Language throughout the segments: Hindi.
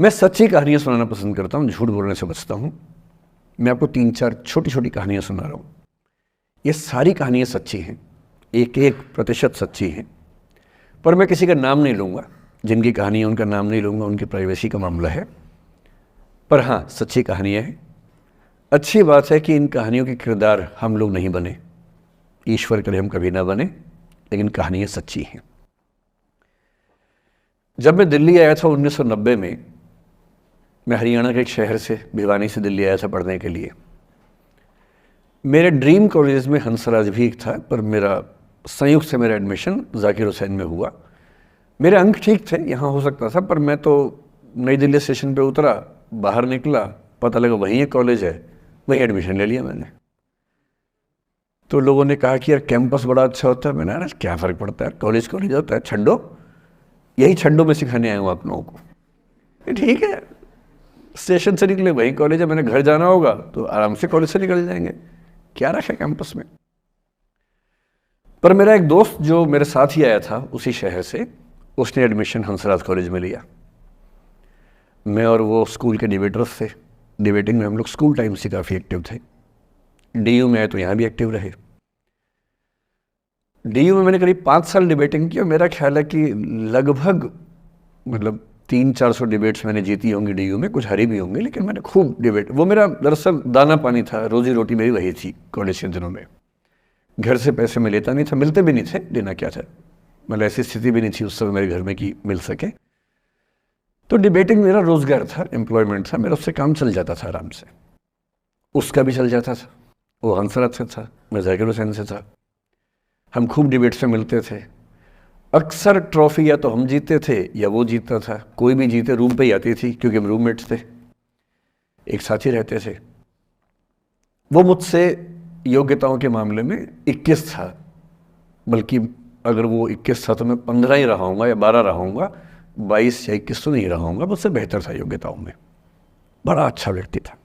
मैं सच्ची कहानियाँ सुनाना पसंद करता हूँ, झूठ बोलने से बचता हूँ। मैं आपको 3-4 छोटी छोटी कहानियाँ सुना रहा हूँ। ये सारी कहानियाँ सच्ची हैं, 1-1% सच्ची हैं, पर मैं किसी का नाम नहीं लूँगा। जिनकी कहानी है उनका नाम नहीं लूँगा, उनकी प्राइवेसी का मामला है। पर हाँ, सच्ची कहानियाँ हैं। अच्छी बात है कि इन कहानियों के किरदार हम लोग नहीं बने, ईश्वर करे हम कभी ना बने, लेकिन कहानियाँ सच्ची हैं। जब मैं दिल्ली आया था 1990 में, मैं हरियाणा के एक शहर से, भिवानी से दिल्ली आया था पढ़ने के लिए। मेरे ड्रीम कॉलेज में हंसराज भी एक था, पर मेरा संयुक्त से मेरा एडमिशन जाकिर हुसैन में हुआ। मेरे अंक ठीक थे, यहाँ हो सकता था, पर मैं तो नई दिल्ली स्टेशन पे उतरा, बाहर निकला, पता लगा वहीं एक कॉलेज है, वहीं एडमिशन ले लिया मैंने। तो लोगों ने कहा कि यार कैंपस बड़ा अच्छा होता है। मैंने, अरे क्या फ़र्क पड़ता है, कॉलेज कॉलेज होता है, छड्डो, यही छड्डो में सिखाने आया हूँ आप लोगों को। ठीक है, स्टेशन से निकले वहीं कॉलेज है, मैंने घर जाना होगा तो आराम से कॉलेज से निकल जाएंगे, क्या रखा है कैंपस में। पर मेरा एक दोस्त जो मेरे साथ ही आया था उसी शहर से, उसने एडमिशन हंसराज कॉलेज में लिया। मैं और वो स्कूल के डिबेटर्स थे, डिबेटिंग में हम लोग स्कूल टाइम से काफ़ी एक्टिव थे। डीयू में आए तो यहाँ भी एक्टिव रहे। डीयू में मैंने करीब 5 साल डिबेटिंग की और मेरा ख्याल है कि लगभग 300-400 डिबेट्स मैंने जीती होंगी डीयू में, कुछ हारी भी होंगी, लेकिन मैंने खूब डिबेट, वो मेरा दरअसल दाना पानी था, रोजी रोटी मेरी वही थी कॉलेज के दिनों में। घर से पैसे मैं लेता नहीं था, मिलते भी नहीं थे, देना क्या था, मतलब ऐसी स्थिति भी नहीं थी उस समय मेरे घर में कि मिल सके। तो डिबेटिंग मेरा रोजगार था, एम्प्लॉयमेंट था, मेरा उससे काम चल जाता था आराम से। उसका भी चल जाता था, वो हंसराज से था, मैं जाकिर हुसैन से था। हम खूब डिबेट्स में मिलते थे। अक्सर ट्रॉफी या तो हम जीतते थे या वो जीतता था, कोई भी जीते रूम पे ही आती थी, क्योंकि हम रूममेट्स थे, एक साथ ही रहते थे। वो मुझसे योग्यताओं के मामले में 21 था, बल्कि अगर वो 21 था तो मैं 15 ही रहा हूँगा या 12 रहा हूँगा, 22 या 21 तो नहीं रहा हूँगा, मुझसे बेहतर था योग्यताओं में, बड़ा अच्छा व्यक्ति था।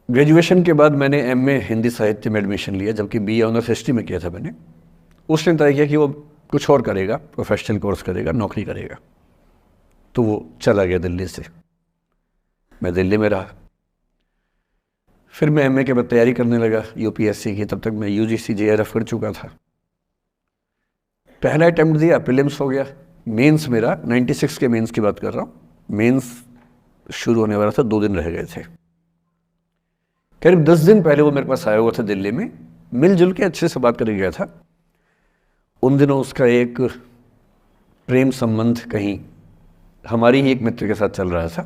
ग्रेजुएशन के बाद मैंने एमए हिंदी साहित्य में एडमिशन लिया, जबकि बीए ऑनर्स हिस्ट्री में किया था मैंने। उसने तय किया कि वो कुछ और करेगा, प्रोफेशनल कोर्स करेगा, नौकरी करेगा, तो वो चला गया दिल्ली से। मैं दिल्ली में रहा। फिर मैं एमए के बाद तैयारी करने लगा यूपीएससी की। तब तक मैं यूजीसी जेआरएफ कर चुका था। पहला अटेम्प्ट दिया, प्रीलिम्स हो गया। मेंस मेरा 96 के मेंस की बात कर रहा हूँ, मेंस शुरू होने वाला था, 2 दिन रह गए थे। करीब 10 दिन पहले वो मेरे पास आया हुआ था दिल्ली में, मिलजुल के अच्छे से बात करके गया था। उन दिनों उसका एक प्रेम संबंध कहीं हमारी ही एक मित्र के साथ चल रहा था।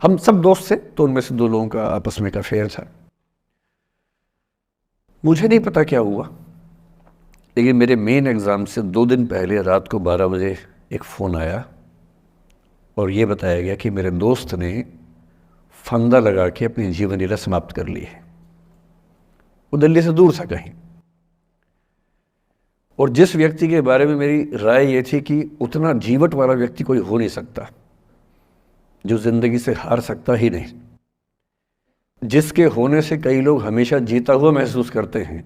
हम सब दोस्त थे, तो उनमें से 2 लोगों का आपस में का अफेयर था। मुझे नहीं पता क्या हुआ, लेकिन मेरे मेन एग्ज़ाम से 2 दिन पहले रात को 12 बजे एक फ़ोन आया और ये बताया गया कि मेरे दोस्त ने फंदा लगा के अपनी जीवन लीला समाप्त कर ली है। वो दिल्ली से दूर था कहीं, और जिस व्यक्ति के बारे में मेरी राय ये थी कि उतना जीवट वाला व्यक्ति कोई हो नहीं सकता, जो ज़िंदगी से हार सकता ही नहीं, जिसके होने से कई लोग हमेशा जीता हुआ महसूस करते हैं,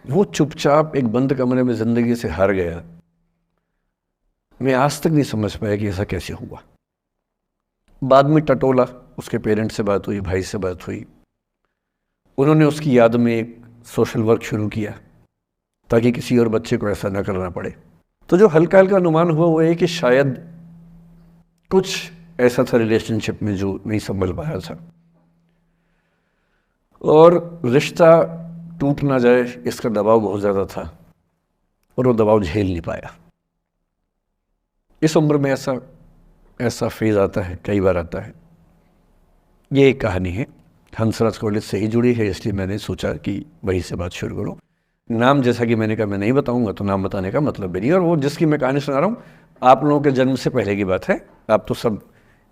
वो चुपचाप एक बंद कमरे में ज़िंदगी से हार गया। मैं आज तक नहीं समझ पाया कि ऐसा कैसे हुआ। बाद में टटोला, उसके पेरेंट्स से बात हुई, भाई से बात हुई, उन्होंने उसकी याद में एक सोशल वर्क शुरू किया ताकि किसी और बच्चे को ऐसा ना करना पड़े। तो जो हल्का हल्का अनुमान हुआ वो है कि शायद कुछ ऐसा था रिलेशनशिप में जो नहीं संभल पाया था, और रिश्ता टूट ना जाए इसका दबाव बहुत ज़्यादा था, और वो दबाव झेल नहीं पाया। इस उम्र में ऐसा फेज़ आता है, कई बार आता है। ये एक कहानी है, हंसराज कॉलेज से ही जुड़ी है, इसलिए मैंने सोचा कि वहीं से बात शुरू करूँ। नाम जैसा कि मैंने कहा मैं नहीं बताऊंगा, तो नाम बताने का मतलब भी नहीं। और वो जिसकी मैं कहानी सुना रहा हूँ, आप लोगों के जन्म से पहले की बात है। आप तो सब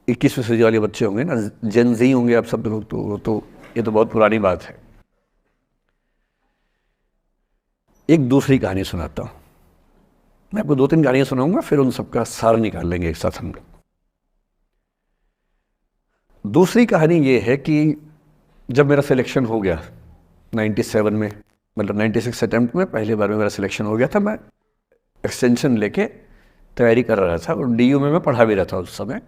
21वीं सदी वाले बच्चे होंगे ना, जेन ज़ी होंगे आप सब लोग, तो ये तो बहुत पुरानी बात है। एक दूसरी कहानी सुनाता हूँ। मैं आपको 2-3 कहानियाँ सुनाऊंगा, फिर उन सबका सार निकाल लेंगे एक साथ हम लोग। दूसरी कहानी ये है कि जब मेरा सिलेक्शन हो गया 97 में, मतलब 96 अटेम्प्ट में पहली बार में मेरा सिलेक्शन हो गया था, मैं एक्सटेंशन लेके तैयारी कर रहा था और डीयू में मैं पढ़ा भी रहा था उस समय।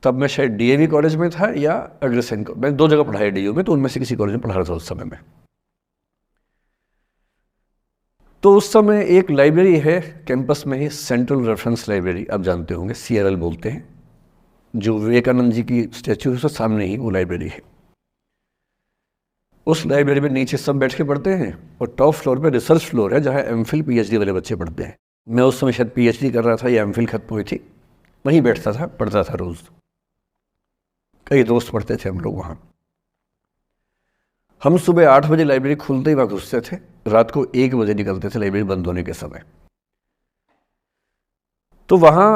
तब मैं शायद डीएवी कॉलेज में था या अग्रसेन को, मैं 2 जगह पढ़ा है डीयू में, तो उनमें से किसी कॉलेज में पढ़ा रहा था उस समय में। तो उस समय एक लाइब्रेरी है कैंपस में ही, सेंट्रल रेफरेंस लाइब्रेरी, आप जानते होंगे, CRL बोलते हैं, जो विवेकानंद जी की स्टैच्यू है उसके सामने ही वो लाइब्रेरी है। उस लाइब्रेरी में नीचे सब बैठ के पढ़ते हैं और टॉप फ्लोर पे रिसर्च फ्लोर है जहाँ MPhil PhD वाले बच्चे पढ़ते हैं। मैं उस समय शायद PhD कर रहा था या MPhil खत्म हुई थी, वहीं बैठता था, पढ़ता था रोज़। कई दोस्त पढ़ते थे हम लोग वहाँ। हम सुबह 8 बजे लाइब्रेरी खुलते ही वहाँ घुसते थे, रात को 1 बजे निकलते थे लाइब्रेरी बंद होने के समय। तो वहाँ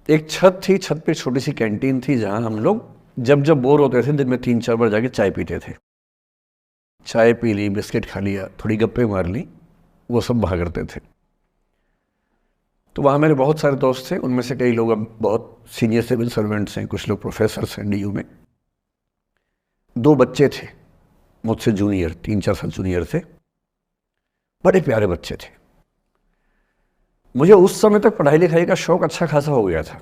एक छत थी, छत पे छोटी सी कैंटीन थी जहाँ हम लोग जब जब बोर होते थे दिन में 3-4 बार जाके चाय पीते थे। चाय पी ली, बिस्किट खा लिया, थोड़ी गप्पे मार ली, वो सब वहाँ करते थे। तो वहाँ मेरे बहुत सारे दोस्त थे, उनमें से कई लोग अब बहुत सीनियर सिविल सर्वेंट्स हैं, कुछ लोग प्रोफेसर्स हैं DU में। 2 बच्चे थे मुझसे जूनियर, 3-4 साल जूनियर थे, बड़े प्यारे बच्चे थे। मुझे उस समय तक पढ़ाई लिखाई का शौक अच्छा खासा हो गया था,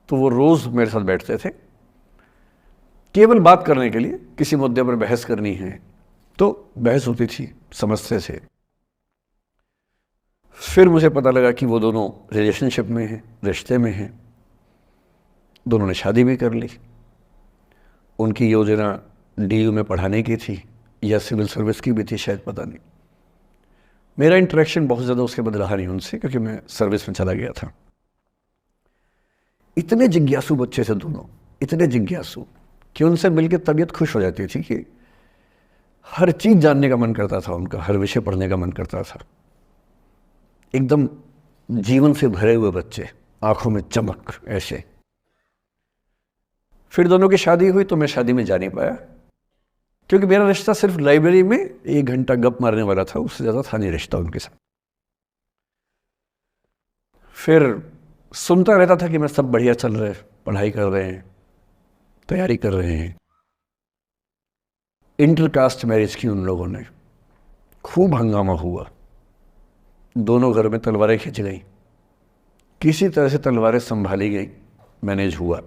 तो वो रोज़ मेरे साथ बैठते थे केवल बात करने के लिए, किसी मुद्दे पर बहस करनी है तो बहस होती थी, समझते थे। फिर मुझे पता लगा कि वो दोनों रिलेशनशिप में हैं, रिश्ते में हैं, दोनों ने शादी भी कर ली। उनकी योजना DU में पढ़ाने की थी या सिविल सर्विस की भी थी, शायद पता नहीं। मेरा इंटरेक्शन बहुत ज़्यादा उसके बाद रहा नहीं उनसे, क्योंकि मैं सर्विस में चला गया था। इतने जिज्ञासु बच्चे थे दोनों, इतने जिज्ञासु कि उनसे मिलकर तबीयत खुश हो जाती थी कि हर चीज़ जानने का मन करता था उनका, हर विषय पढ़ने का मन करता था। एकदम जीवन से भरे हुए बच्चे, आंखों में चमक ऐसे। फिर दोनों की शादी हुई तो मैं शादी में जा नहीं पाया, क्योंकि मेरा रिश्ता सिर्फ लाइब्रेरी में 1 घंटा गप मारने वाला था, उससे ज़्यादा था नहीं रिश्ता उनके साथ। फिर सुनता रहता था कि मैं सब बढ़िया चल रहे, पढ़ाई कर रहे हैं, तैयारी कर रहे हैं। इंटरकास्ट मैरिज की उन लोगों ने, खूब हंगामा हुआ, दोनों घर में तलवारें खिंच गई, किसी तरह से तलवारें संभाली गई, मैनेज हुआ,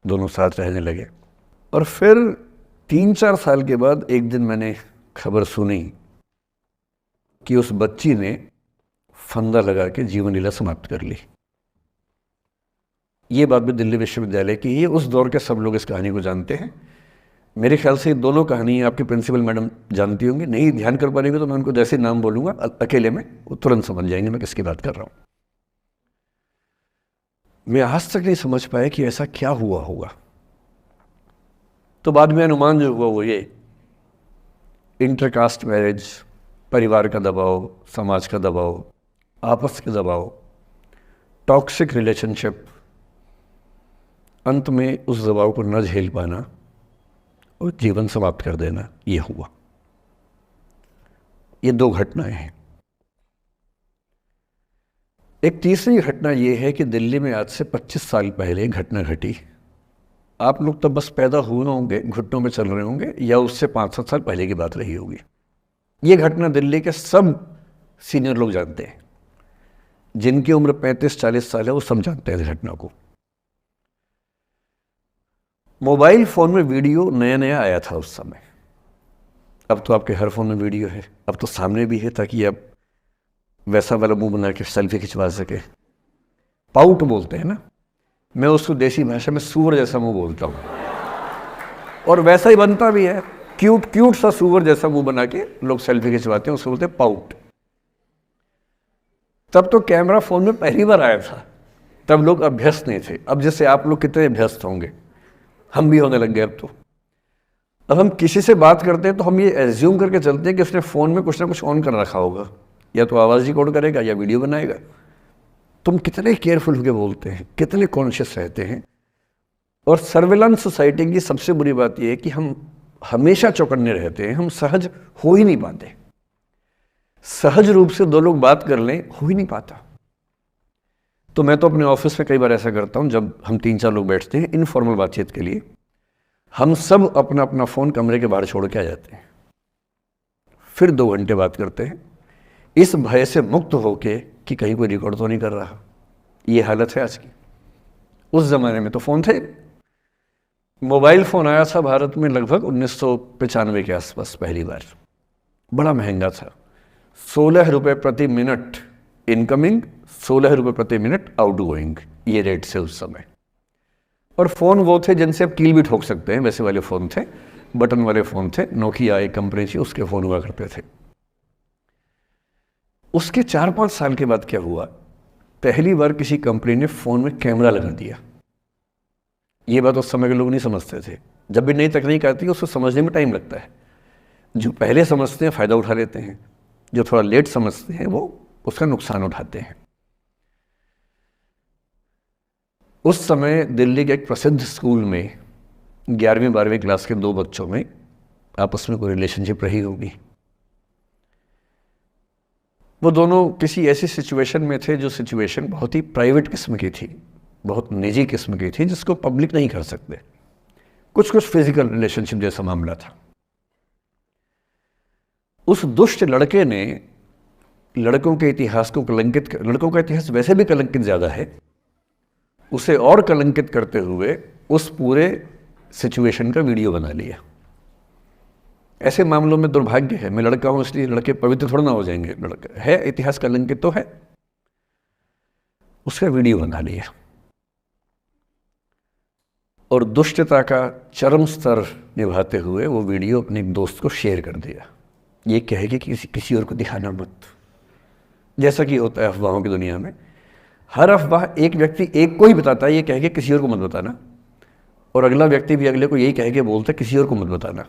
दोनों साथ रहने लगे। और फिर 3-4 साल के बाद एक दिन मैंने खबर सुनी कि उस बच्ची ने फंदा लगा के जीवन लीला समाप्त कर ली। ये बात भी दिल्ली विश्वविद्यालय की, ये उस दौर के सब लोग इस कहानी को जानते हैं। मेरे ख्याल से दोनों कहानी आपके प्रिंसिपल मैडम जानती होंगी, नहीं ध्यान कर पाएंगे तो मैं उनको जैसे नाम बोलूँगा अकेले में वो तुरंत समझ जाएंगे मैं किसकी बात कर रहा हूँ। मैं आज तक नहीं समझ पाया कि ऐसा क्या हुआ होगा। तो बाद में अनुमान जो हुआ वो ये, इंटरकास्ट मैरिज, परिवार का दबाव, समाज का दबाव, आपस के दबाव, टॉक्सिक रिलेशनशिप, अंत में उस दबाव को न झेल पाना और जीवन समाप्त कर देना, ये हुआ। ये 2 घटनाएं हैं। एक तीसरी घटना ये है कि दिल्ली में आज से 25 साल पहले एक घटना घटी। आप लोग तब बस पैदा हुए होंगे, घुटनों में चल रहे होंगे, या उससे 5-7 साल पहले की बात रही होगी। ये घटना दिल्ली के सब सीनियर लोग जानते हैं, जिनकी उम्र 35-40 साल है वो सब जानते हैं इस घटना को। मोबाइल फ़ोन में वीडियो नया नया आया था उस समय। अब तो आपके हर फ़ोन में वीडियो है, अब तो सामने भी है, ताकि आप वैसा वाला मुंह बना के सेल्फी खिंचवा सके। पाउट बोलते हैं ना, मैं उसको देसी भाषा में सूअर जैसा मुंह बोलता हूँ, और वैसा ही बनता भी है, क्यूट क्यूट सा सूअर जैसा मुंह बना के लोग सेल्फी खिंचवाते हैं, उसको बोलते हैं पाउट। तब तो कैमरा फ़ोन में पहली बार आया था, तब लोग अभ्यस्त नहीं थे। अब जैसे आप लोग कितने अभ्यस्त होंगे, हम भी होने लग गए अब तो। अब हम किसी से बात करते हैं तो हम ये एज्यूम करके चलते हैं कि उसने फ़ोन में कुछ ना कुछ ऑन कर रखा होगा, या तो आवाज़ रिकॉर्ड करेगा या वीडियो बनाएगा। तुम कितने केयरफुल होकर बोलते हैं, कितने कॉन्शियस रहते हैं। और सर्विलांस सोसाइटी की सबसे बुरी बात यह है कि हम हमेशा चौकन्ने रहते हैं, हम सहज हो ही नहीं पाते। सहज रूप से 2 लोग बात कर लें, हो ही नहीं पाता। तो मैं तो अपने ऑफिस में कई बार ऐसा करता हूँ, जब हम 3-4 लोग बैठते हैं इनफॉर्मल बातचीत के लिए, हम सब अपना अपना फ़ोन कमरे के बाहर छोड़ के आ जाते हैं, फिर 2 घंटे बात करते हैं, इस भय से मुक्त होके कि कहीं कोई रिकॉर्ड तो नहीं कर रहा। ये हालत है आज की। उस ज़माने में तो फ़ोन थे। मोबाइल फ़ोन आया था भारत में लगभग 1995 के आसपास पहली बार। बड़ा महंगा था, 16 रुपये प्रति मिनट इनकमिंग, 16 रुपये प्रति मिनट आउटगोइंग, ये रेट से उस समय। और फ़ोन वो थे जिनसे आप कील भी ठोक सकते हैं, वैसे वाले फ़ोन थे, बटन वाले फ़ोन थे। नोकिया एक कंपनी थी, उसके फ़ोन हुआ करते थे। उसके 4-5 साल के बाद क्या हुआ, पहली बार किसी कंपनी ने फ़ोन में कैमरा लगा दिया। ये बात उस समय के लोग नहीं समझते थे। जब भी नई तकनीक आती है उसको समझने में टाइम लगता है। जो पहले समझते हैं फ़ायदा उठा लेते हैं, जो थोड़ा लेट समझते हैं वो उसका नुकसान उठाते हैं। उस समय दिल्ली के एक प्रसिद्ध स्कूल में 11वीं-12वीं क्लास के 2 बच्चों में आपस में कोई रिलेशनशिप रही होगी। वो दोनों किसी ऐसी सिचुएशन में थे जो सिचुएशन बहुत ही प्राइवेट किस्म की थी, बहुत निजी किस्म की थी, जिसको पब्लिक नहीं कर सकते। कुछ फिजिकल रिलेशनशिप जैसा मामला था। उस दुष्ट लड़के ने लड़कों के इतिहास को कलंकित कर, लड़कों का इतिहास वैसे भी कलंकित ज़्यादा है, उसे और कलंकित करते हुए उस पूरे सिचुएशन का वीडियो बना लिया। ऐसे मामलों में दुर्भाग्य है, मैं लड़का हूं इसलिए लड़के पवित्र थोड़ा ना हो जाएंगे। लड़का है, इतिहास कलंकित तो है, उसका वीडियो बना लिया और दुष्टता का चरम स्तर निभाते हुए वो वीडियो अपने एक दोस्त को शेयर कर दिया। ये कहे कि किसी और को दिखाना मत। जैसा कि होता है अफवाहों की दुनिया में, हर अफवाह एक व्यक्ति एक को ही बताता है, ये कह के किसी और को मत बताना, और अगला व्यक्ति भी अगले को यही कह के बोलता है किसी और को मत बताना।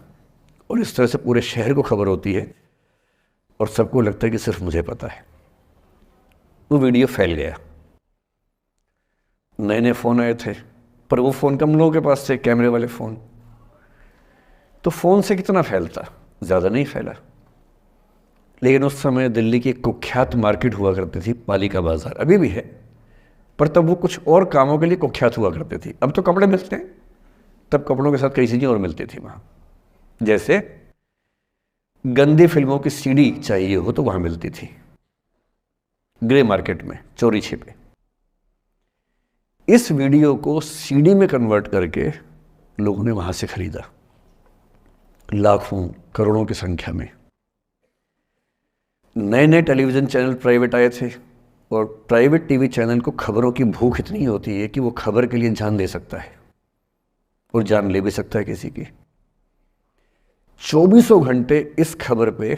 और इस तरह से पूरे शहर को खबर होती है और सबको लगता है कि सिर्फ मुझे पता है। वो वीडियो फैल गया। नए नए फ़ोन आए थे, पर वो फ़ोन कम लोगों के पास थे, कैमरे वाले फ़ोन। तो फ़ोन से कितना फैलता, ज़्यादा नहीं फैला। लेकिन उस समय दिल्ली की एक कुख्यात मार्केट हुआ करती थी, पालिका बाज़ार, अभी भी है, पर तब वो कुछ और कामों के लिए कुख्यात हुआ करती थी। अब तो कपड़े मिलते हैं, तब कपड़ों के साथ कई चीज़ें और मिलती थी वहाँ। जैसे गंदी फिल्मों की सीडी चाहिए हो तो वहाँ मिलती थी, ग्रे मार्केट में चोरी छिपे। इस वीडियो को सीडी में कन्वर्ट करके लोगों ने वहाँ से खरीदा, लाखों करोड़ों की संख्या में। नए नए टेलीविज़न चैनल प्राइवेट आए थे, और प्राइवेट टीवी चैनल को खबरों की भूख इतनी होती है कि वो खबर के लिए जान दे सकता है और जान ले भी सकता है किसी की। 24 घंटे इस खबर पे,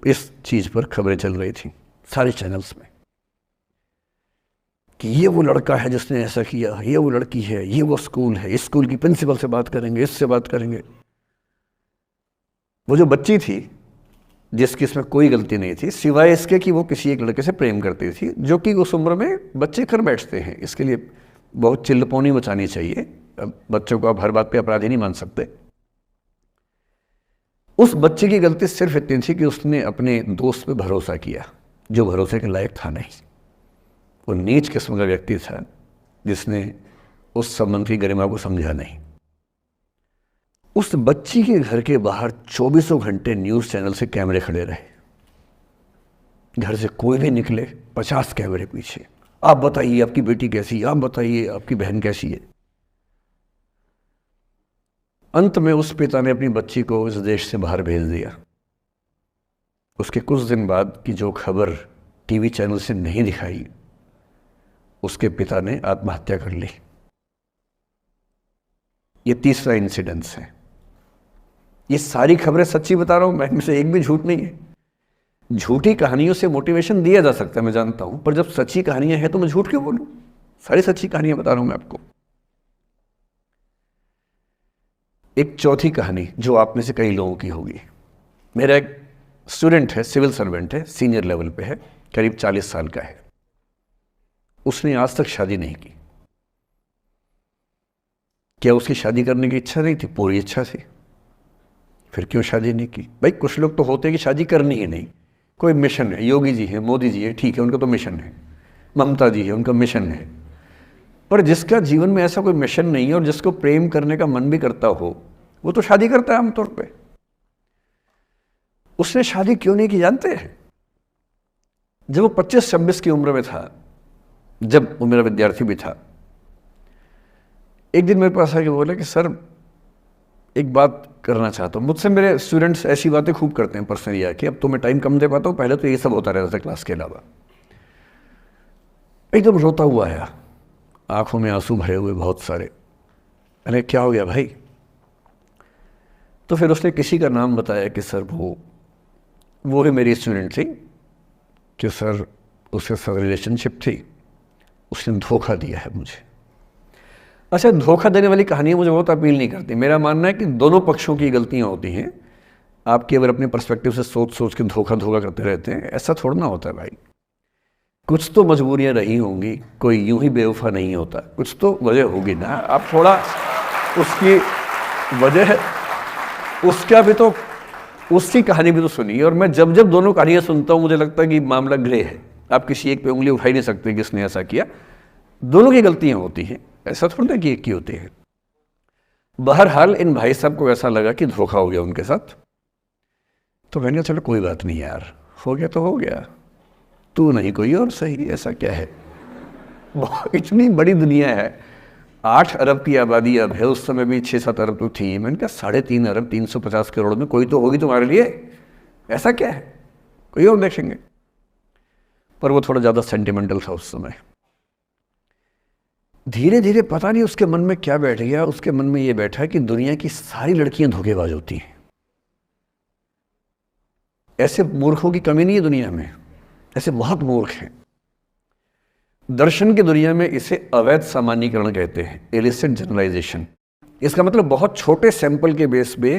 इस चीज़ पर खबरें चल रही थी सारे चैनल्स में कि ये वो लड़का है जिसने ऐसा किया, ये वो लड़की है, ये वो स्कूल है, इस स्कूल की प्रिंसिपल से बात करेंगे, इससे बात करेंगे। वो जो बच्ची थी जिसकी इसमें कोई गलती नहीं थी, सिवाय इसके कि वो किसी एक लड़के से प्रेम करती थी, जो कि उस उम्र में बच्चे कर बैठते हैं। इसके लिए बहुत चिल्लपौनी मचानी चाहिए। बच्चों को आप हर बात पे अपराधी नहीं मान सकते। उस बच्चे की गलती सिर्फ इतनी थी कि उसने अपने दोस्त पे भरोसा किया, जो भरोसे के लायक था नहीं। वो नीच किस्म का व्यक्ति था जिसने उस संबंध की गरिमा को समझा नहीं। उस बच्ची के घर के बाहर 24 घंटे न्यूज़ चैनल से कैमरे खड़े रहे। घर से कोई भी निकले 50 कैमरे पीछे, आप बताइए आपकी बेटी कैसी है, आप बताइए आपकी बहन कैसी है। अंत में उस पिता ने अपनी बच्ची को इस देश से बाहर भेज दिया। उसके कुछ दिन बाद की जो खबर टीवी चैनल से नहीं दिखाई, उसके पिता ने आत्महत्या कर ली। ये तीसरा इंसिडेंस है। ये सारी खबरें सच्ची बता रहा हूं मैं, इनमें से एक भी झूठ नहीं है। झूठी कहानियों से मोटिवेशन दिया जा सकता है, मैं जानता हूं, पर जब सच्ची कहानियां हैं तो मैं झूठ क्यों बोलूं? सारी सच्ची कहानियां बता रहा हूं मैं आपको। एक चौथी कहानी जो आप में से कई लोगों की होगी। मेरा एक स्टूडेंट है, सिविल सर्वेंट है, सीनियर लेवल पे है, करीब 40 साल का है। उसने आज तक शादी नहीं की। क्या उसकी शादी करने की इच्छा नहीं थी? पूरी इच्छा थी। फिर क्यों शादी नहीं की? भाई कुछ लोग तो होते हैं कि शादी करनी ही नहीं, कोई मिशन है। योगी जी है, मोदी जी है, ठीक है, उनका तो मिशन है। ममता जी है, उनका मिशन है। पर जिसका जीवन में ऐसा कोई मिशन नहीं है और जिसको प्रेम करने का मन भी करता हो, वो तो शादी करता है आमतौर पे। उसने शादी क्यों नहीं की जानते हैं? जब वो 25-26 की उम्र में था, जब वो मेरा विद्यार्थी भी था, एक दिन मेरे पास आके बोला कि सर एक बात करना चाहता हूँ। मुझसे मेरे स्टूडेंट्स ऐसी बातें खूब करते हैं पर्सनली आके, अब तो मैं टाइम कम दे पाता हूँ, पहले तो ये सब होता रहता था क्लास के अलावा। एकदम रोता हुआ आया, आंखों में आंसू भरे हुए बहुत सारे। अरे क्या हो गया भाई? तो फिर उसने किसी का नाम बताया कि सर वो ही मेरी स्टूडेंट थी, कि सर उसके साथ रिलेशनशिप थी, उसने धोखा दिया है मुझे। अच्छा, धोखा देने वाली कहानियाँ मुझे बहुत अपील नहीं करती। मेरा मानना है कि दोनों पक्षों की गलतियाँ होती हैं। आप केवल अपने पर्सपेक्टिव से सोच सोच के धोखा करते रहते हैं, ऐसा थोड़ा ना होता है भाई। कुछ तो मजबूरियाँ रही होंगी, कोई यूं ही बेवफा नहीं होता, कुछ तो वजह होगी ना। आप थोड़ा उसकी वजह, उसका भी तो, उसकी कहानी भी तो सुनिए। और मैं जब जब दोनों कहानियाँ सुनता हूँ मुझे लगता है कि मामला ग्रे है। आप किसी एक पे उंगली उठा ही नहीं सकते कि इसने ऐसा किया। दोनों की गलतियाँ होती हैं, ऐसा थोड़ा ना कि एक की होती है। बहरहाल इन भाई साहब को ऐसा लगा कि धोखा हो गया उनके साथ। तो मैंने कहा चलो कोई बात नहीं यार, हो गया तो हो गया, तू नहीं कोई और सही, ऐसा क्या है। इतनी बड़ी दुनिया है, 8 अरब की आबादी अब है, उस समय भी 6-7 अरब तो थी। मैंने कहा 3.5 अरब 350 करोड़ में कोई तो होगी तुम्हारे लिए, ऐसा क्या है, कोई और देखेंगे। पर वो थोड़ा ज़्यादा सेंटिमेंटल था उस समय। धीरे धीरे पता नहीं उसके मन में क्या बैठ गया, उसके मन में ये बैठा कि दुनिया की सारी लड़कियां धोखेबाज होती हैं। ऐसे मूर्खों की कमी नहीं है दुनिया में, ऐसे बहुत मूर्ख हैं। दर्शन की दुनिया में इसे अवैध सामान्यीकरण कहते हैं, इलिसिट जनरलाइजेशन। इसका मतलब बहुत छोटे सैंपल के बेस पे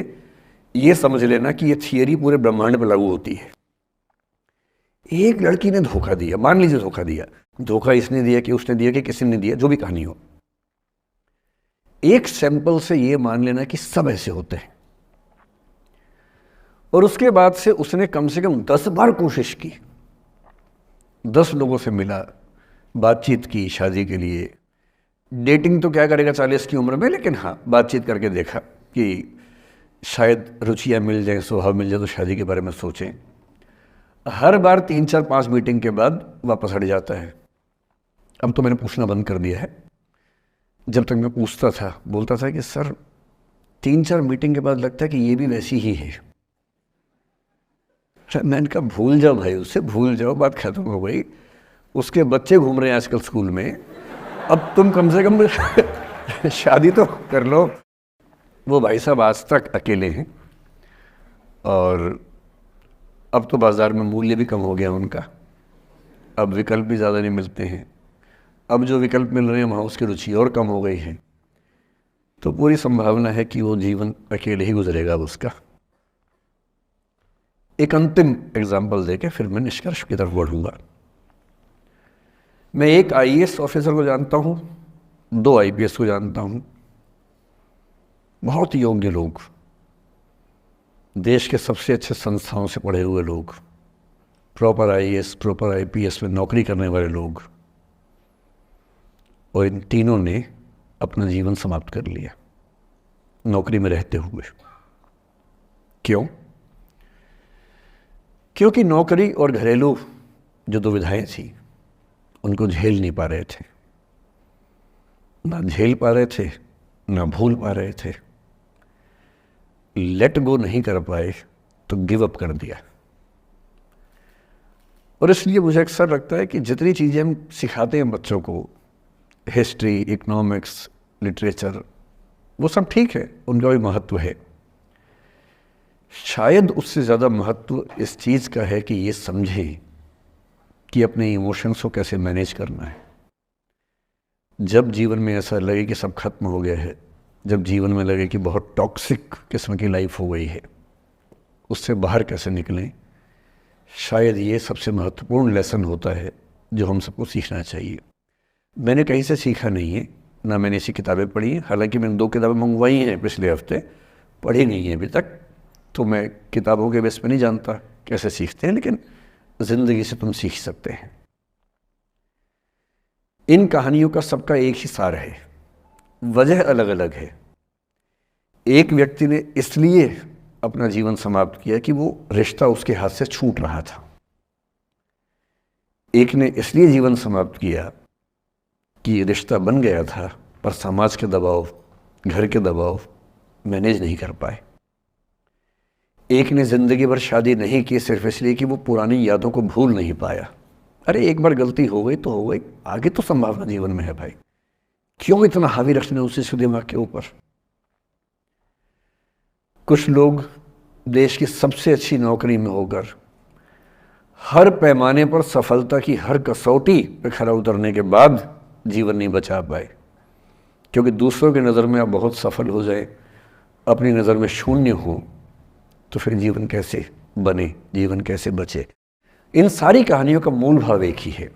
ये समझ लेना कि ये थियरी पूरे ब्रह्मांड पर लागू होती है। एक लड़की ने धोखा दिया, मान लीजिए धोखा दिया, धोखा इसने दिया कि उसने दिया कि किसी ने दिया, जो भी कहानी हो, एक सैंपल से ये मान लेना कि सब ऐसे होते हैं। और उसके बाद से उसने कम से कम 10 बार कोशिश की, 10 लोगों से मिला, बातचीत की शादी के लिए। डेटिंग तो क्या करेगा 40 की उम्र में, लेकिन हाँ बातचीत करके देखा कि शायद रुचियाँ मिल जाएं, स्वभाव मिल जाए तो शादी के बारे में सोचें। हर बार 3-4-5 मीटिंग के बाद वापस हट जाता है। अब तो मैंने पूछना बंद कर दिया है। जब तक मैं पूछता था, बोलता था कि सर 3-4 मीटिंग के बाद लगता है कि ये भी वैसी ही है। मैंने कहा भूल जाओ भाई, उससे भूल जाओ, बात खत्म हो गई। उसके बच्चे घूम रहे हैं आजकल स्कूल में, अब तुम कम से कम शादी तो कर लो। वो भाई साहब आज तक अकेले हैं, और अब तो बाज़ार में मूल्य भी कम हो गया उनका, अब विकल्प भी ज़्यादा नहीं मिलते हैं। अब जो विकल्प मिल रहे हैं वहाँ उसकी रुचि और कम हो गई है। तो पूरी संभावना है कि वो जीवन अकेले ही गुजरेगा उसका। एक अंतिम एग्जाम्पल देके फिर मैं निष्कर्ष की तरफ बढ़ूँगा। मैं एक आईएएस ऑफिसर को जानता हूँ, 2 आईपीएस को जानता हूँ, बहुत योग्य लोग, देश के सबसे अच्छे संस्थाओं से पढ़े हुए लोग, प्रॉपर आईएएस प्रॉपर आईपीएस में नौकरी करने वाले लोग, और इन तीनों ने अपना जीवन समाप्त कर लिया नौकरी में रहते हुए। क्यों? क्योंकि नौकरी और घरेलू जो दुविधाएं थी उनको झेल नहीं पा रहे थे, ना झेल पा रहे थे, ना भूल पा रहे थे। लेट गो नहीं कर पाए तो गिव अप कर दिया। और इसलिए मुझे अक्सर लगता है कि जितनी चीज़ें हम सिखाते हैं बच्चों को, हिस्ट्री, इकोनॉमिक्स, लिटरेचर, वो सब ठीक है, उनका भी महत्व है। शायद उससे ज़्यादा महत्व इस चीज़ का है कि ये समझें कि अपने इमोशंस को कैसे मैनेज करना है। जब जीवन में ऐसा लगे कि सब खत्म हो गया है, जब जीवन में लगे कि बहुत टॉक्सिक किस्म की लाइफ हो गई है, उससे बाहर कैसे निकलें, शायद ये सबसे महत्वपूर्ण लेसन होता है जो हम सबको सीखना चाहिए। मैंने कहीं से सीखा नहीं है, ना मैंने ऐसी किताबें पढ़ी हैं। हालांकि मैंने 2 किताबें मंगवाई हैं पिछले हफ्ते, पढ़ी नहीं है अभी तक, तो मैं किताबों के बेस पे नहीं जानता कैसे सीखते हैं, लेकिन ज़िंदगी से तुम सीख सकते हैं। इन कहानियों का सबका एक ही सार है, वजह अलग अलग है। एक व्यक्ति ने इसलिए अपना जीवन समाप्त किया कि वो रिश्ता उसके हाथ से छूट रहा था। एक ने इसलिए जीवन समाप्त किया कि ये रिश्ता बन गया था, पर समाज के दबाव, घर के दबाव मैनेज नहीं कर पाए। एक ने ज़िंदगी भर शादी नहीं की सिर्फ इसलिए कि वो पुरानी यादों को भूल नहीं पाया। अरे एक बार गलती हो गई तो हो गई, आगे तो संभावना जीवन में है भाई, क्यों इतना हावी रखने उसी दिमाग के ऊपर। कुछ लोग देश की सबसे अच्छी नौकरी में होकर हर पैमाने पर सफलता की हर कसौटी पे खरा उतरने के बाद जीवन नहीं बचा पाए, क्योंकि दूसरों की नज़र में आप बहुत सफल हो जाए, अपनी नज़र में शून्य हो, तो फिर जीवन कैसे बने, जीवन कैसे बचे। इन सारी कहानियों का मूल भाव एक ही है,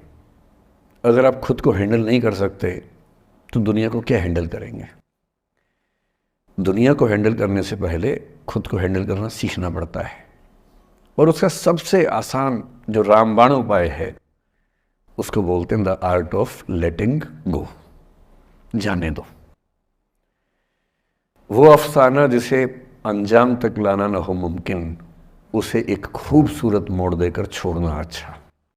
अगर आप खुद को हैंडल नहीं कर सकते तो दुनिया को क्या हैंडल करेंगे। दुनिया को हैंडल करने से पहले खुद को हैंडल करना सीखना पड़ता है, और उसका सबसे आसान जो रामबाण उपाय है उसको बोलते हैं द आर्ट ऑफ लेटिंग गो, जाने दो। वो अफसाना जिसे अंजाम तक लाना न हो मुमकिन, उसे एक खूबसूरत मोड़ देकर छोड़ना अच्छा।